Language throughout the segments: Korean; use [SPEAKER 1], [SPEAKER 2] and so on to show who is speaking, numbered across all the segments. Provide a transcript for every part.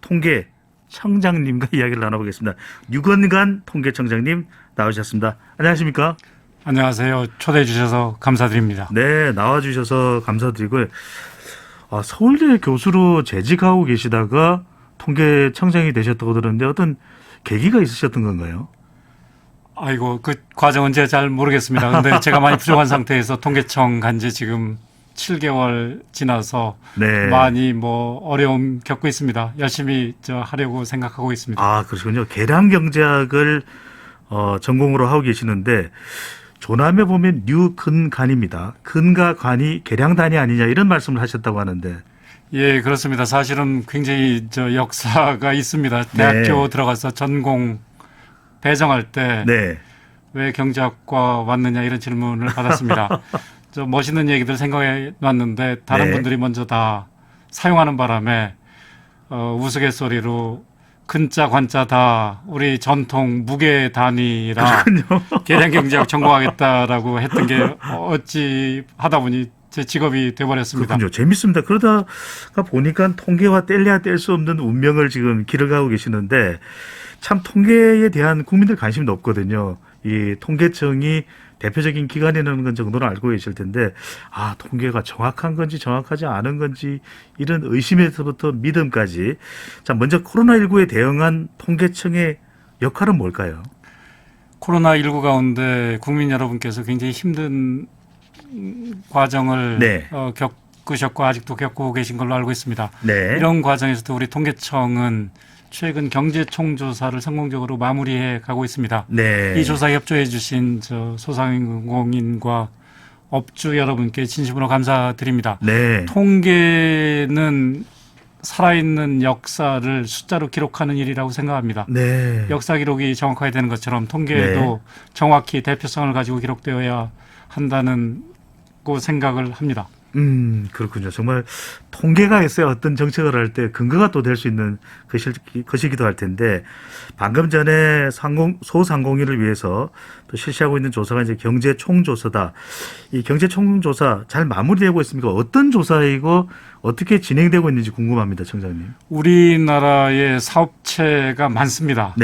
[SPEAKER 1] 통계청장님과 이야기를 나눠보겠습니다. 유건관 통계청장님 나오셨습니다. 안녕하십니까?
[SPEAKER 2] 안녕하세요. 초대해 주셔서 감사드립니다.
[SPEAKER 1] 네, 나와주셔서 감사드리고요. 서울대 교수로 재직하고 계시다가 통계청장이 되셨다고 들었는데 어떤 계기가 있으셨던 건가요?
[SPEAKER 2] 아이고, 그 과정은 제가 잘 모르겠습니다. 근데 제가 많이 부족한 상태에서 통계청 간 지 지금 7개월 지나서
[SPEAKER 1] 네.
[SPEAKER 2] 많이 어려움 겪고 있습니다. 열심히 하려고 생각하고 있습니다.
[SPEAKER 1] 아, 그러시군요. 계량경제학을 전공으로 하고 계시는데 조남에 보면 뉴근간입니다. 근과 간이 계량단위 아니냐 이런 말씀을 하셨다고 하는데.
[SPEAKER 2] 예, 그렇습니다. 사실은 굉장히 역사가 있습니다. 대학교 들어가서 전공 배정할 때 왜 경제학과 왔느냐 이런 질문을 받았습니다. 멋있는 얘기들 생각해 놨는데 다른 분들이 먼저 다 사용하는 바람에 우스갯소리로 근자 관자 다 우리 전통 무게 단위라 계량경제학 전공하겠다라고 했던 게 어찌 하다 보니 제 직업이 돼버렸습니다.
[SPEAKER 1] 그렇군요. 재밌습니다. 그러다가 보니까 통계와 뗄래야 뗄 수 없는 운명을 지금 길을 가고 계시는데 참 통계에 대한 국민들 관심이 높거든요. 이 통계청이 대표적인 기관이라는 건 정도는 알고 계실 텐데 통계가 정확한 건지 정확하지 않은 건지 이런 의심에서부터 믿음까지. 자, 먼저 코로나19에 대응한 통계청의 역할은 뭘까요?
[SPEAKER 2] 코로나19 가운데 국민 여러분께서 굉장히 힘든 과정을 겪으셨고 아직도 겪고 계신 걸로 알고 있습니다. 이런 과정에서도 우리 통계청은 최근 경제총조사를 성공적으로 마무리해 가고 있습니다. 이 조사에 협조해 주신 소상공인과 업주 여러분께 진심으로 감사드립니다. 통계는 살아있는 역사를 숫자로 기록하는 일이라고 생각합니다. 역사 기록이 정확하게 되는 것처럼 통계도 정확히 대표성을 가지고 기록되어야 한다는 생각을 합니다.
[SPEAKER 1] 그렇군요. 정말 통계가 있어야 어떤 정책을 할 때 근거가 또 될 수 있는 것이기도 할 텐데 방금 전에 소상공인을 위해서 또 실시하고 있는 조사가 이제 경제총조사다. 이 경제총조사 잘 마무리되고 있습니까? 어떤 조사이고 어떻게 진행되고 있는지 궁금합니다, 청장님.
[SPEAKER 2] 우리나라에 사업체가 많습니다.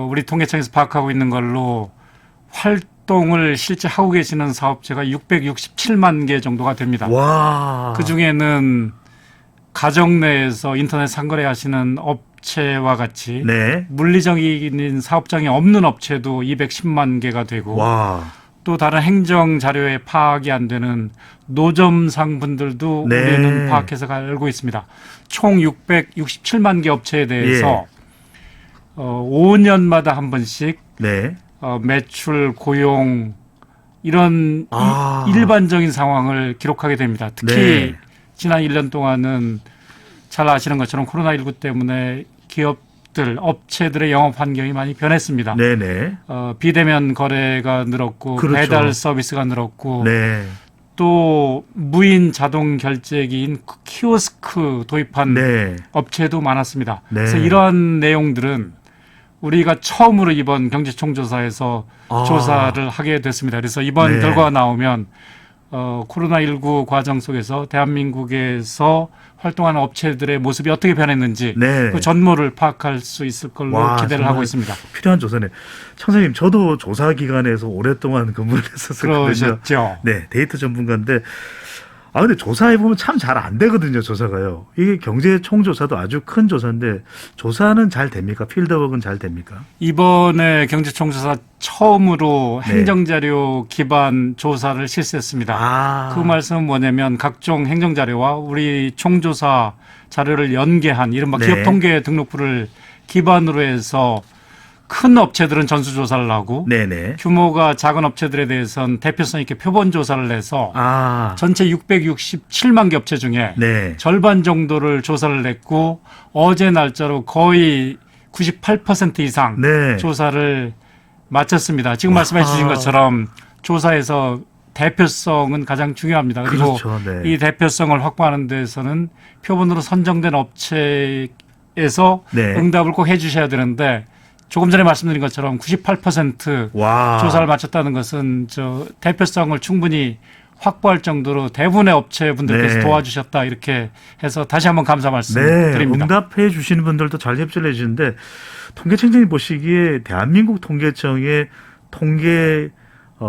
[SPEAKER 2] 우리 통계청에서 파악하고 있는 걸로 활동을 실제 하고 계시는 사업체가 667만 개 정도가 됩니다. 그중에는 가정 내에서 인터넷 상거래 하시는 업체와 같이 물리적인 사업장이 없는 업체도 210만 개가 되고 또 다른 행정 자료에 파악이 안 되는 노점상 분들도 우리는 파악해서 알고 있습니다. 총 667만 개 업체에 대해서 5년마다 한 번씩 매출, 고용 이런 일반적인 상황을 기록하게 됩니다. 특히 지난 1년 동안은 잘 아시는 것처럼 코로나19 때문에 기업들, 업체들의 영업 환경이 많이 변했습니다. 비대면 거래가 늘었고 배달 서비스가 늘었고 또 무인 자동 결제기인 키오스크 도입한 업체도 많았습니다. 그래서 이러한 내용들은 우리가 처음으로 이번 경제총조사에서 조사를 하게 됐습니다. 그래서 이번 결과가 나오면 코로나19 과정 속에서 대한민국에서 활동하는 업체들의 모습이 어떻게 변했는지 그 전모를 파악할 수 있을 걸로 기대를 하고 있습니다.
[SPEAKER 1] 필요한 조사네. 청장님, 저도 조사 기관에서 오랫동안 근무를 했었거든요.
[SPEAKER 2] 그러셨죠.
[SPEAKER 1] 데이터 전문가인데 근데 조사해보면 참 잘 안 되거든요, 조사가요. 이게 경제총조사도 아주 큰 조사인데 조사는 잘 됩니까? 필드워크는 잘 됩니까?
[SPEAKER 2] 이번에 경제총조사 처음으로 행정자료 기반 조사를 실시했습니다. 그 말씀은 뭐냐면 각종 행정자료와 우리 총조사 자료를 연계한 이른바 기업통계 등록부를 기반으로 해서 큰 업체들은 전수조사를 하고 규모가 작은 업체들에 대해서는 대표성 있게 표본조사를 해서 전체 667만 개 업체 중에 절반 정도를 조사를 했고 어제 날짜로 거의 98% 이상 조사를 마쳤습니다. 지금 말씀해 주신 것처럼 조사에서 대표성은 가장 중요합니다. 그리고 이 대표성을 확보하는 데서는 표본으로 선정된 업체에서 응답을 꼭 해 주셔야 되는데 조금 전에 말씀드린 것처럼 98% 조사를 마쳤다는 것은 대표성을 충분히 확보할 정도로 대부분의 업체분들께서
[SPEAKER 1] 네.
[SPEAKER 2] 도와주셨다 이렇게 해서 다시 한번 감사 말씀
[SPEAKER 1] 네,
[SPEAKER 2] 드립니다.
[SPEAKER 1] 응답해 주시는 분들도 잘 협조를 해주시는데 통계청장이 보시기에 대한민국 통계청의 통계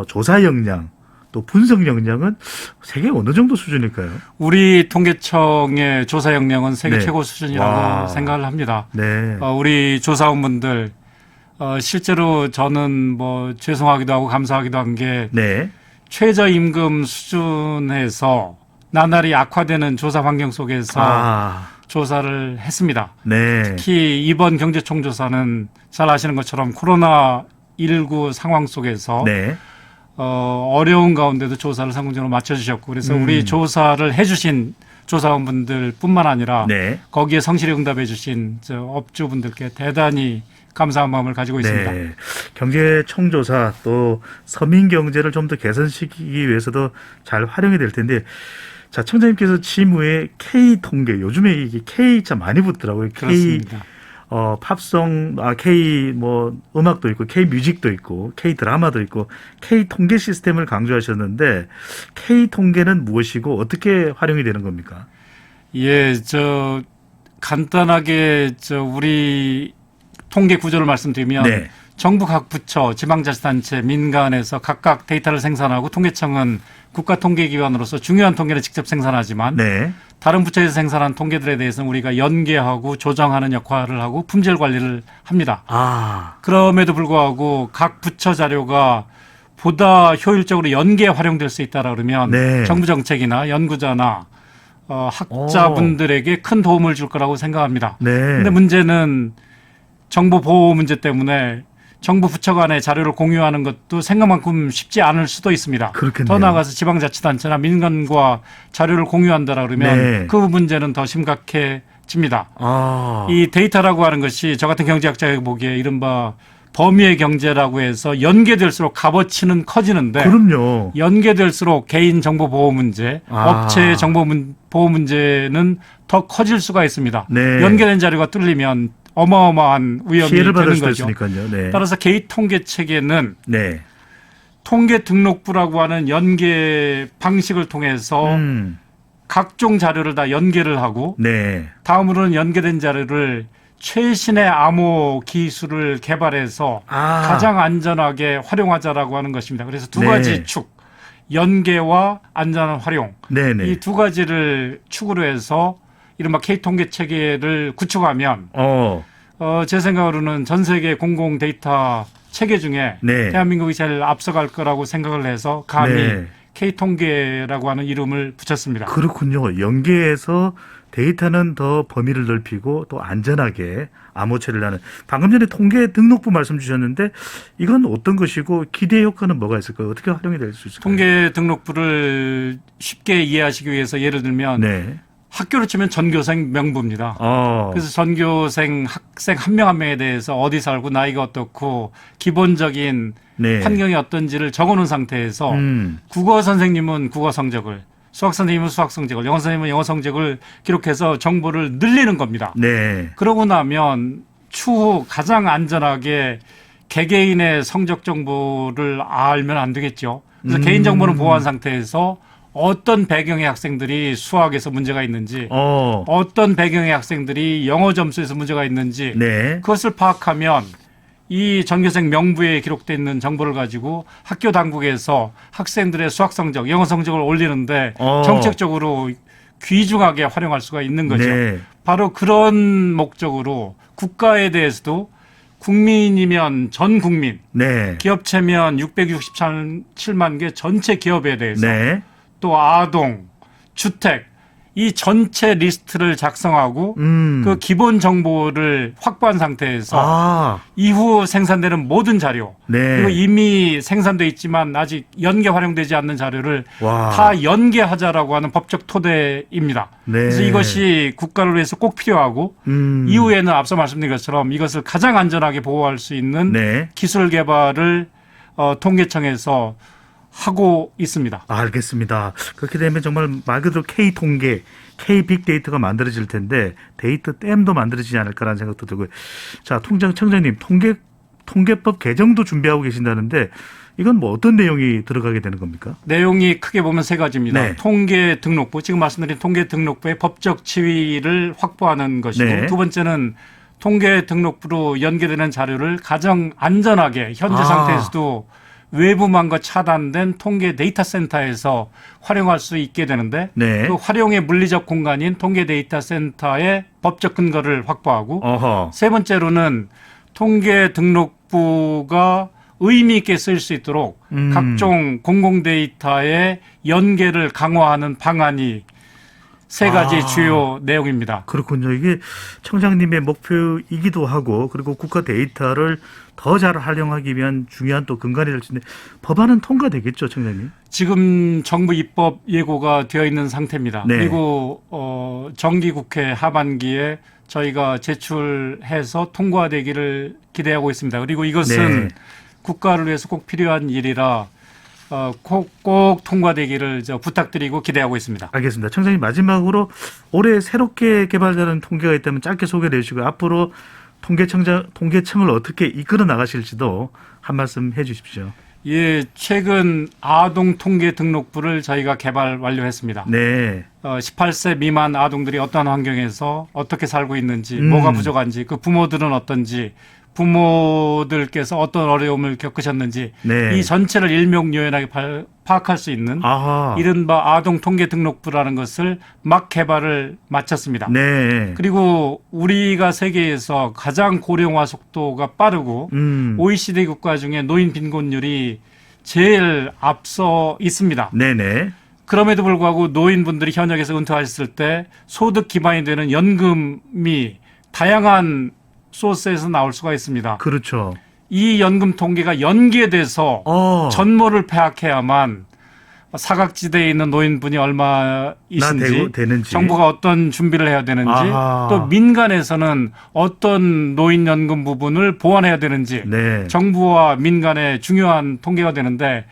[SPEAKER 1] 조사 역량 또 분석 역량은 세계 어느 정도 수준일까요?
[SPEAKER 2] 우리 통계청의 조사 역량은 세계
[SPEAKER 1] 네.
[SPEAKER 2] 최고 수준이라고
[SPEAKER 1] 와.
[SPEAKER 2] 생각을 합니다.
[SPEAKER 1] 네.
[SPEAKER 2] 우리 조사원분들 실제로 저는 뭐 죄송하기도 하고 감사하기도 한 게
[SPEAKER 1] 네.
[SPEAKER 2] 최저임금 수준에서 나날이 악화되는 조사 환경 속에서 조사를 했습니다.
[SPEAKER 1] 네.
[SPEAKER 2] 특히 이번 경제총조사는 잘 아시는 것처럼 코로나19 상황 속에서
[SPEAKER 1] 네.
[SPEAKER 2] 어려운 가운데도 조사를 성공적으로 마쳐주셨고 그래서 우리 조사를 해주신 조사원분들 뿐만 아니라
[SPEAKER 1] 네.
[SPEAKER 2] 거기에 성실히 응답해 주신 업주분들께 대단히 감사한 마음을 가지고 있습니다.
[SPEAKER 1] 네. 경제총조사 또 서민 경제를 좀 더 개선시키기 위해서도 잘 활용이 될 텐데 자, 청장님께서 취임 후에 K 통계 요즘에 이게 K 참 많이 붙더라고요.
[SPEAKER 2] 그렇습니다.
[SPEAKER 1] 팝송, K 뭐 음악도 있고 K 뮤직도 있고 K 드라마도 있고 K 통계 시스템을 강조하셨는데 K 통계는 무엇이고 어떻게 활용이 되는 겁니까?
[SPEAKER 2] 예, 간단하게 우리 통계 구조를 말씀드리면
[SPEAKER 1] 네.
[SPEAKER 2] 정부 각 부처, 지방자치단체, 민간에서 각각 데이터를 생산하고 통계청은 국가통계기관으로서 중요한 통계를 직접 생산하지만
[SPEAKER 1] 네.
[SPEAKER 2] 다른 부처에서 생산한 통계들에 대해서는 우리가 연계하고 조정하는 역할을 하고 품질 관리를 합니다. 그럼에도 불구하고 각 부처 자료가 보다 효율적으로 연계에 활용될 수 있다라 그러면
[SPEAKER 1] 네.
[SPEAKER 2] 정부 정책이나 연구자나 학자분들에게 큰 도움을 줄 거라고 생각합니다.
[SPEAKER 1] 네.
[SPEAKER 2] 근데 문제는 정보 보호 문제 때문에 정부 부처 간의 자료를 공유하는 것도 생각만큼 쉽지 않을 수도 있습니다.
[SPEAKER 1] 그렇겠네요.
[SPEAKER 2] 더 나아가서 지방자치단체나 민간과 자료를 공유한다라 그러면
[SPEAKER 1] 네.
[SPEAKER 2] 그 문제는 더 심각해집니다. 이 데이터라고 하는 것이 저 같은 경제학자가 보기에 이른바 범위의 경제라고 해서 연계될수록 값어치는 커지는데
[SPEAKER 1] 그럼요.
[SPEAKER 2] 연계될수록 개인 정보 보호 문제, 업체의 정보 보호 문제는 더 커질 수가 있습니다.
[SPEAKER 1] 네.
[SPEAKER 2] 연계된 자료가 뚫리면 어마어마한 위험이
[SPEAKER 1] 피해를 받을
[SPEAKER 2] 되는
[SPEAKER 1] 수도
[SPEAKER 2] 거죠.
[SPEAKER 1] 있으니까요. 네.
[SPEAKER 2] 따라서 개인 통계 체계는
[SPEAKER 1] 네.
[SPEAKER 2] 통계 등록부라고 하는 연계 방식을 통해서 각종 자료를 다 연계를 하고
[SPEAKER 1] 네.
[SPEAKER 2] 다음으로는 연계된 자료를 최신의 암호 기술을 개발해서 가장 안전하게 활용하자라고 하는 것입니다. 그래서 두 가지 축, 연계와 안전한 활용.
[SPEAKER 1] 네네.
[SPEAKER 2] 이 두 가지를 축으로 해서 이른바 K통계 체계를 구축하면 제 생각으로는 전 세계 공공 데이터 체계 중에
[SPEAKER 1] 네.
[SPEAKER 2] 대한민국이 제일 앞서갈 거라고 생각을 해서 감히
[SPEAKER 1] 네.
[SPEAKER 2] K통계라고 하는 이름을 붙였습니다.
[SPEAKER 1] 그렇군요. 연계해서 데이터는 더 범위를 넓히고 또 안전하게 암호 처리를 하는. 방금 전에 통계 등록부 말씀 주셨는데 이건 어떤 것이고 기대 효과는 뭐가 있을까요? 어떻게 활용이 될 수 있을까요?
[SPEAKER 2] 통계 등록부를 쉽게 이해하시기 위해서 예를 들면
[SPEAKER 1] 네.
[SPEAKER 2] 학교로 치면 전교생 명부입니다. 그래서 전교생 학생 한 명 한 명에 대해서 어디 살고 나이가 어떻고 기본적인
[SPEAKER 1] 네.
[SPEAKER 2] 환경이 어떤지를 적어놓은 상태에서 국어 선생님은 국어 성적을, 수학 선생님은 수학 성적을, 영어 선생님은 영어 성적을 기록해서 정보를 늘리는 겁니다.
[SPEAKER 1] 네.
[SPEAKER 2] 그러고 나면 추후 가장 안전하게 개개인의 성적 정보를 알면 안 되겠죠. 그래서 개인 정보는 보호한 상태에서 어떤 배경의 학생들이 수학에서 문제가 있는지, 어떤 배경의 학생들이 영어 점수에서 문제가 있는지,
[SPEAKER 1] 네.
[SPEAKER 2] 그것을 파악하면 이 전교생 명부에 기록되어 있는 정보를 가지고 학교 당국에서 학생들의 수학 성적, 영어 성적을 올리는데 정책적으로 귀중하게 활용할 수가 있는 거죠.
[SPEAKER 1] 네.
[SPEAKER 2] 바로 그런 목적으로 국가에 대해서도 국민이면 전 국민,
[SPEAKER 1] 네.
[SPEAKER 2] 기업체면 667만 개 전체 기업에 대해서
[SPEAKER 1] 네.
[SPEAKER 2] 또 아동, 주택 이 전체 리스트를 작성하고 그 기본 정보를 확보한 상태에서 이후 생산되는 모든 자료
[SPEAKER 1] 네.
[SPEAKER 2] 그리고 이미 생산돼 있지만 아직 연계 활용되지 않는 자료를
[SPEAKER 1] 와.
[SPEAKER 2] 다 연계하자라고 하는 법적 토대입니다.
[SPEAKER 1] 네.
[SPEAKER 2] 그래서 이것이 국가를 위해서 꼭 필요하고 이후에는 앞서 말씀드린 것처럼 이것을 가장 안전하게 보호할 수 있는
[SPEAKER 1] 네.
[SPEAKER 2] 기술 개발을 통계청에서 하고 있습니다.
[SPEAKER 1] 알겠습니다. 그렇게 되면 정말 말 그대로 K 통계, K 빅데이터가 만들어질 텐데 데이터 댐도 만들어지지 않을까라는 생각도 들고요. 자, 청장님 통계법 개정도 준비하고 계신다는데 이건 뭐 어떤 내용이 들어가게 되는 겁니까?
[SPEAKER 2] 내용이 크게 보면 세 가지입니다.
[SPEAKER 1] 네.
[SPEAKER 2] 통계 등록부, 지금 말씀드린 통계 등록부의 법적 지위를 확보하는 것이고
[SPEAKER 1] 네.
[SPEAKER 2] 두 번째는 통계 등록부로 연계되는 자료를 가장 안전하게 현재 상태에서도 외부망과 차단된 통계 데이터 센터에서 활용할 수 있게 되는데
[SPEAKER 1] 네.
[SPEAKER 2] 그 활용의 물리적 공간인 통계 데이터 센터의 법적 근거를 확보하고
[SPEAKER 1] 어허.
[SPEAKER 2] 세 번째로는 통계 등록부가 의미 있게 쓸 수 있도록 각종 공공 데이터의 연계를 강화하는 방안이 세 가지 주요 내용입니다.
[SPEAKER 1] 그렇군요. 이게 청장님의 목표이기도 하고 그리고 국가 데이터를 더 잘 활용하기 위한 중요한 또 근간이 될 텐데 법안은 통과되겠죠, 청장님?
[SPEAKER 2] 지금 정부 입법 예고가 되어 있는 상태입니다.
[SPEAKER 1] 네.
[SPEAKER 2] 그리고 정기국회 하반기에 저희가 제출해서 통과되기를 기대하고 있습니다. 그리고 이것은
[SPEAKER 1] 네.
[SPEAKER 2] 국가를 위해서 꼭 필요한 일이라 꼭 통과되기를 부탁드리고 기대하고 있습니다.
[SPEAKER 1] 알겠습니다. 청장님 마지막으로 올해 새롭게 개발되는 통계가 있다면 짧게 소개해 주시고 앞으로 통계청을 어떻게 이끌어 나가실지도 한 말씀 해 주십시오.
[SPEAKER 2] 예, 최근 아동 통계 등록부를 저희가 개발 완료했습니다.
[SPEAKER 1] 네.
[SPEAKER 2] 18세 미만 아동들이 어떤 환경에서 어떻게 살고 있는지, 뭐가 부족한지, 그 부모들은 어떤지, 부모들께서 어떤 어려움을 겪으셨는지
[SPEAKER 1] 네.
[SPEAKER 2] 이 전체를 일명요연하게 파악할 수 있는
[SPEAKER 1] 아하.
[SPEAKER 2] 이른바 아동 통계 등록부라는 것을 막 개발을 마쳤습니다.
[SPEAKER 1] 네.
[SPEAKER 2] 그리고 우리가 세계에서 가장 고령화 속도가 빠르고 OECD 국가 중에 노인 빈곤율이 제일 앞서 있습니다.
[SPEAKER 1] 네네.
[SPEAKER 2] 그럼에도 불구하고 노인분들이 현역에서 은퇴하셨을 때 소득 기반이 되는 연금이 다양한 소스에서 나올 수가 있습니다.
[SPEAKER 1] 그렇죠.
[SPEAKER 2] 이 연금 통계가 연계돼서 전모를 파악해야만 사각지대에 있는 노인분이 얼마 있는지,
[SPEAKER 1] 되는지.
[SPEAKER 2] 정부가 어떤 준비를 해야 되는지,
[SPEAKER 1] 아하.
[SPEAKER 2] 또 민간에서는 어떤 노인연금 부분을 보완해야 되는지,
[SPEAKER 1] 네.
[SPEAKER 2] 정부와 민간의 중요한 통계가 되는데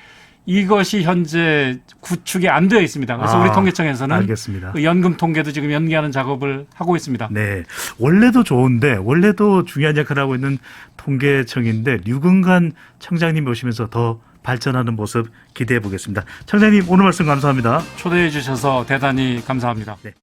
[SPEAKER 2] 이것이 현재 구축이 안 되어 있습니다. 그래서 우리 통계청에서는
[SPEAKER 1] 알겠습니다.
[SPEAKER 2] 그 연금 통계도 지금 연계하는 작업을 하고 있습니다.
[SPEAKER 1] 네. 원래도 좋은데 원래도 중요한 역할을 하고 있는 통계청인데 류근간 청장님 오시면서 더 발전하는 모습 기대해 보겠습니다. 청장님 오늘 말씀 감사합니다.
[SPEAKER 2] 초대해 주셔서 대단히 감사합니다.
[SPEAKER 1] 네.